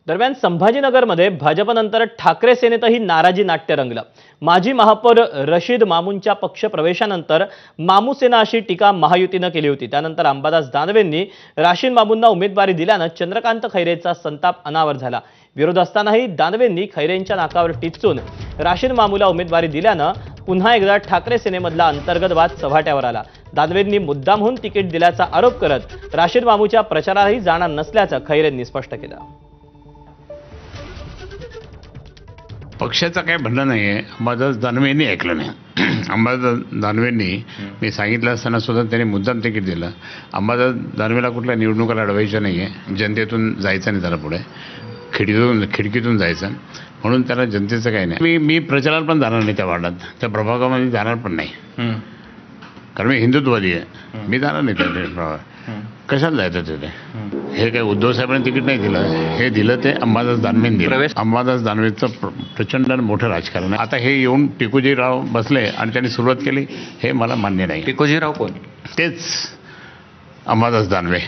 दरम्यान संभाजीनगरमध्ये भाजपनंतर ठाकरे सेनेतही नाराजी नाट्य रंगलं। माजी महापौर रशीद मामूंच्या पक्ष प्रवेशानंतर मामू सेना अशी टीका महायुतीनं केली होती। त्यानंतर अंबादास दानवेंनी राशीद मामूंना उमेदवारी दिल्यानं चंद्रकांत खैरेचा संताप अनावर झाला। विरोध असतानाही दानवेंनी खैरेंच्या नाकावर टिच्चून राशीद मामूला उमेदवारी दिल्यानं पुन्हा एकदा ठाकरे सेनेमधला अंतर्गत वाद चव्हाट्यावर आला। दानवेंनी मुद्दामहून तिकीट दिल्याचा आरोप करत राशीद मामूच्या प्रचारालाही जाणार नसल्याचं खैरेंनी स्पष्ट केलं। पक्षाचं काही म्हणणं नाही आहे। अंबादास दानवेंनी ऐकलं नाही। अंबादास दानवेंनी मी सांगितलं असताना सुद्धा त्यांनी मुद्दाम तिकीट दिलं। अंबादास दानवेला कुठल्या निवडणुका लढवायच्या नाही आहे, जनतेतून जायचं नाही त्याला, पुढे खिडकीतून जायचं, म्हणून त्याला जनतेचं काही नाही। मी प्रचाराला पण जाणार नाही त्या वार्डात, त्या प्रभागामध्ये जाणार पण नाही, कारण मी हिंदुत्ववादी आहे। मी जाणार नाही त्या प्रभागात, कशाला जायचं तिथे? हे काय उद्धव साहेबांनी तिकीट नाही दिलं, हे दिलं ते अंबादास दानवेंनी दिलं। अंबादास दानवेचं प्रचंड मोठं राजकारण आहे। आता हे येऊन टिकूजीराव बसले आणि त्यांनी सुरुवात केली, हे मला मान्य नाही। टिकोजीराव कोण? तेच अंबादास दानवे।